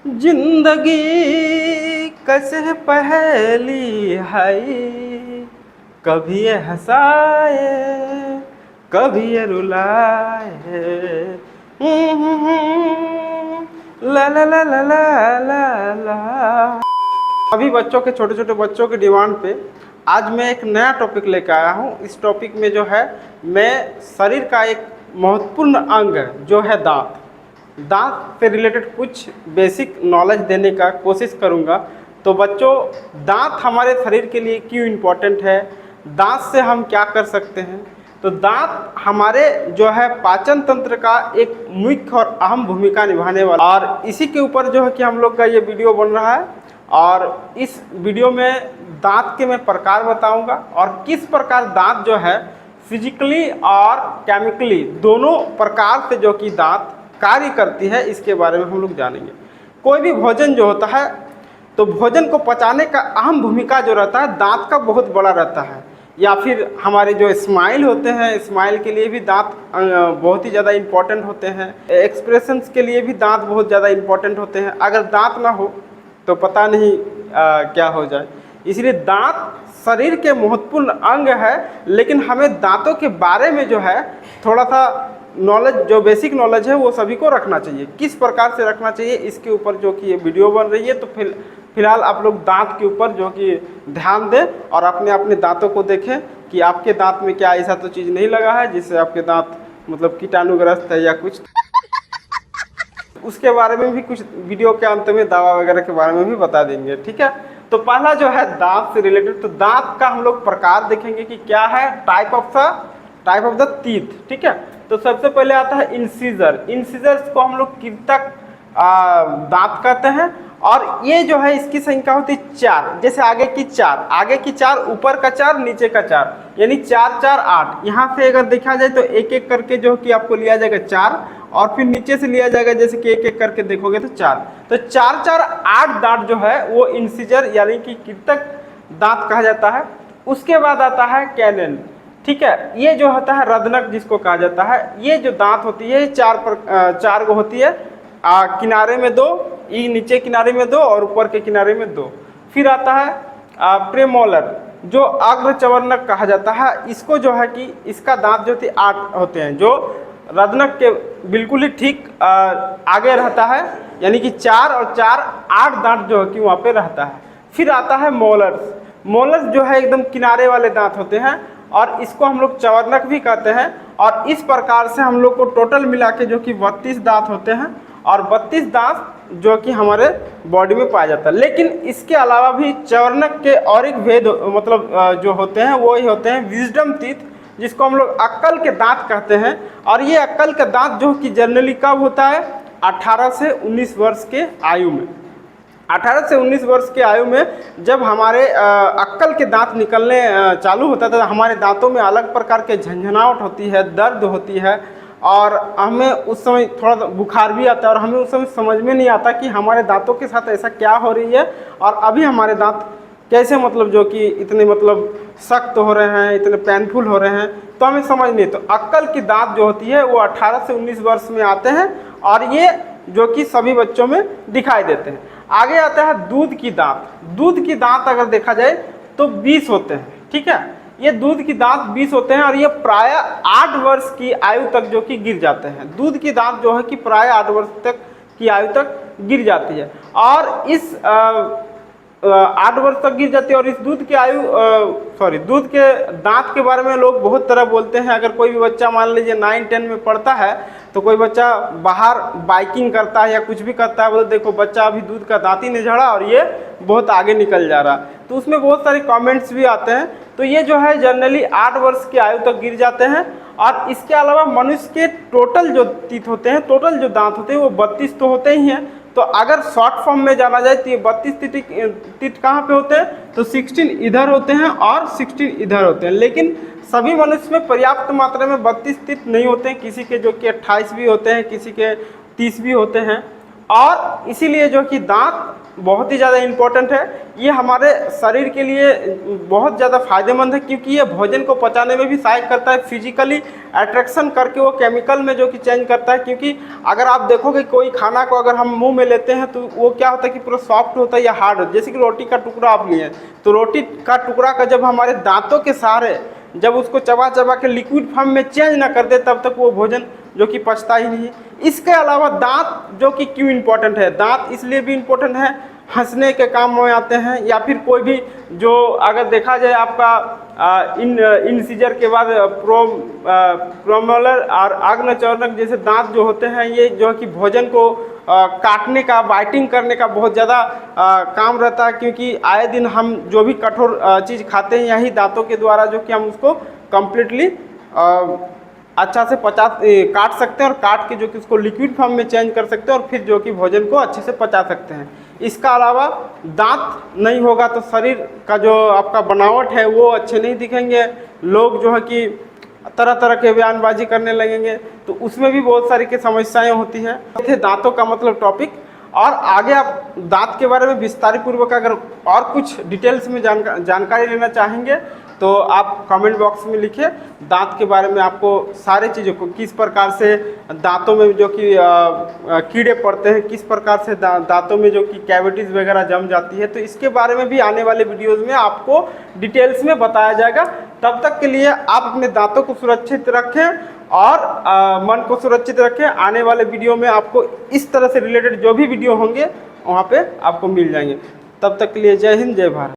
जिंदगी कैसे पहेली है, कभी ये हंसाए कभी ये रुलाए। ला ला ला ला ला ला ला। अभी बच्चों के छोटे छोटे बच्चों की डिमांड पे आज मैं एक नया टॉपिक लेकर आया हूँ। इस टॉपिक में जो है मैं शरीर का एक महत्वपूर्ण अंग जो है दांत, दांत से रिलेटेड कुछ बेसिक नॉलेज देने का कोशिश करूँगा। तो बच्चों, दांत हमारे शरीर के लिए क्यों इम्पोर्टेंट है, दांत से हम क्या कर सकते हैं। तो दांत हमारे जो है पाचन तंत्र का एक मुख्य और अहम भूमिका निभाने वाला, और इसी के ऊपर जो है कि हम लोग का ये वीडियो बन रहा है। और इस वीडियो में दांत के मैं प्रकार बताऊंगा और किस प्रकार दांत जो है फिजिकली और केमिकली दोनों प्रकार से जो कि दांत कार्य करती है, इसके बारे में हम लोग जानेंगे। कोई भी भोजन जो होता है तो भोजन को पचाने का अहम भूमिका जो रहता है दांत का बहुत बड़ा रहता है। या फिर हमारे जो स्माइल होते हैं, स्माइल के लिए भी दांत बहुत ही ज़्यादा इम्पोर्टेंट होते हैं। एक्सप्रेशंस के लिए भी दांत बहुत ज़्यादा इम्पोर्टेंट होते हैं। अगर दांत ना हो तो पता नहीं क्या हो जाए। इसलिए दांत शरीर के महत्वपूर्ण अंग है, लेकिन हमें दांतों के बारे में जो है थोड़ा सा नॉलेज, जो बेसिक नॉलेज है वो सभी को रखना चाहिए। किस प्रकार से रखना चाहिए इसके ऊपर जो कि ये वीडियो बन रही है। तो फिलहाल आप लोग दांत के ऊपर जो कि ध्यान दें और अपने अपने दांतों को देखें कि आपके दांत में क्या ऐसा तो चीज़ नहीं लगा है जिससे आपके दांत मतलब कीटाणुग्रस्त है या कुछ। उसके बारे में भी कुछ वीडियो के अंत में दवा वगैरह के बारे में भी बता देंगे, ठीक है। तो पहला जो है दांत से रिलेटेड, तो दांत का हम लोग प्रकार देखेंगे कि क्या है, टाइप ऑफ द टीथ, ठीक है। तो सबसे पहले आता है इंसीजर। इंसीजर्स को हम लोग कृतक दांत कहते हैं, और ये जो है इसकी संख्या होती है 4। जैसे आगे की 4, ऊपर का 4, नीचे का 4, यानी 4 4 8। यहाँ से अगर देखा जाए तो एक एक करके जो कि आपको लिया जाएगा 4, और फिर नीचे से लिया जाएगा जैसे कि एक एक करके देखोगे तो 4। तो 4 4 8 दांत जो है वो इंसीजर यानी कि कृतक दांत कहा जाता है। उसके बाद आता है कैनन, ठीक है। ये जो होता है रदनक जिसको कहा जाता है। ये जो दांत होती है 4 गो होती है, किनारे में 2, नीचे किनारे में 2 और ऊपर के किनारे में 2। फिर आता है प्रेमोलर जो अग्र चवर्णक कहा जाता है। इसको जो है कि इसका दांत जो 8 होते हैं, जो रदनक के बिल्कुल ही ठीक आगे रहता है, यानी कि 4 और 4 8 दांत जो है कि वहाँ पे रहता है। फिर आता है मोलर्स। मोलर्स जो है एकदम किनारे वाले दांत होते हैं, और इसको हम लोग चवर्णक भी कहते हैं। और इस प्रकार से हम लोग को टोटल मिला के जो कि 32 दांत होते हैं, और 32 दांत जो कि हमारे बॉडी में पाया जाता है। लेकिन इसके अलावा भी चवर्णक के और एक भेद मतलब जो होते हैं वो ही होते हैं विजडम टीथ, जिसको हम लोग अक्कल के दांत कहते हैं। और ये अक्कल का दांत जो कि जनरली कब होता है, 18 से 19 वर्ष के आयु में। 18 से 19 वर्ष के आयु में जब हमारे अक्कल के दांत निकलने चालू होता है तो हमारे दांतों में अलग प्रकार के झंझनाहट होती है, दर्द होती है, और हमें उस समय थोड़ा बुखार भी आता है, और हमें उस समय समझ में नहीं आता कि हमारे दांतों के साथ ऐसा क्या हो रही है, और अभी हमारे दांत कैसे मतलब जो कि इतने मतलब सख्त हो रहे हैं, इतने पेनफुल हो रहे हैं, तो हमें समझ नहीं। तो अक्कल की दांत जो होती है वो 18 से 19 वर्ष में आते हैं, और ये जो कि सभी बच्चों में दिखाई देते हैं। आगे आता है दूध की दांत। दूध की दांत अगर देखा जाए तो 20 होते हैं, ठीक है। ये दूध की दांत 20 होते हैं, और ये प्राय 8 वर्ष की आयु तक जो कि गिर जाते हैं। दूध की दांत जो है कि प्राय 8 वर्ष तक की आयु तक गिर जाती है, और इस 8 वर्ष तक गिर जाती है। और इस दूध की आयु दूध के दांत के बारे में लोग बहुत तरह बोलते हैं। अगर कोई भी बच्चा मान लीजिए 9-10 में पढ़ता है, तो कोई बच्चा बाहर बाइकिंग करता है या कुछ भी करता है, बोले देखो बच्चा अभी दूध का दांत ही नहीं झड़ा और ये बहुत आगे निकल जा रहा, तो उसमें बहुत सारे कमेंट्स भी आते हैं। तो ये जो है जनरली 8 वर्ष की आयु तक गिर जाते हैं। और इसके अलावा मनुष्य के टोटल जो टीथ होते हैं, टोटल जो दांत होते हैं वो 32 तो होते ही हैं। तो अगर शॉर्ट फॉर्म में जाना जाए तो ये 32 टीथ कहाँ पे होते हैं, तो 16 इधर होते हैं और 16 इधर होते हैं। लेकिन सभी मनुष्य में पर्याप्त मात्रा में 32 टीथ नहीं होते हैं, किसी के जो कि 28 भी होते हैं, किसी के 30 भी होते हैं। और इसीलिए जो कि दांत बहुत ही ज़्यादा इम्पोर्टेंट है। ये हमारे शरीर के लिए बहुत ज़्यादा फायदेमंद है, क्योंकि ये भोजन को पचाने में भी सहायक करता है, फिजिकली अट्रैक्शन करके वो केमिकल में जो कि चेंज करता है। क्योंकि अगर आप देखोगे कोई खाना को अगर हम मुंह में लेते हैं तो वो क्या होता है कि पूरा सॉफ्ट होता है या हार्ड होता है। जैसे कि रोटी का टुकड़ा आप लिए, तो रोटी का टुकड़ा का जब हमारे दांतों के सहारे जब उसको चबा चबा के लिक्विड फॉर्म में चेंज ना कर दे, तब तक वो भोजन जो कि पचता ही नहीं। इसके अलावा दांत जो कि क्यों इम्पोर्टेंट है, दांत इसलिए भी इम्पोर्टेंट है, हंसने के काम में आते हैं, या फिर कोई भी जो अगर देखा जाए आपका इंसिजर के बाद प्रोमोलर और आग्नचौर्णक जैसे दांत जो होते हैं, ये जो है कि भोजन को काटने का, बाइटिंग करने का बहुत ज़्यादा काम रहता है। क्योंकि आए दिन हम जो भी कठोर चीज़ खाते हैं, यही दांतों के द्वारा जो कि हम उसको कम्प्लीटली अच्छा से काट सकते हैं, और काट के जो कि उसको लिक्विड फॉर्म में चेंज कर सकते हैं, और फिर जो कि भोजन को अच्छे से पचा सकते हैं। इसका अलावा दांत नहीं होगा तो शरीर का जो आपका बनावट है वो अच्छे नहीं दिखेंगे, लोग जो है कि तरह तरह के बयानबाजी करने लगेंगे, तो उसमें भी बहुत सारी की समस्याएं होती हैं। थे दांतों का मतलब टॉपिक, और आगे आप दांत के बारे में विस्तार पूर्वक अगर और कुछ डिटेल्स में जानकारी लेना चाहेंगे तो आप कमेंट बॉक्स में लिखिए। दांत के बारे में आपको सारी चीज़ों को, किस प्रकार से दांतों में जो कि कीड़े पड़ते हैं, किस प्रकार से दांतों में जो कि कैविटीज़ वगैरह जम जाती है, तो इसके बारे में भी आने वाले वीडियोज़ में आपको डिटेल्स में बताया जाएगा। तब तक के लिए आप अपने दांतों को सुरक्षित रखें और मन को सुरक्षित रखें। आने वाले वीडियो में आपको इस तरह से रिलेटेड जो भी वीडियो होंगे वहाँ पे आपको मिल जाएंगे। तब तक के लिए जय हिंद, जय भारत।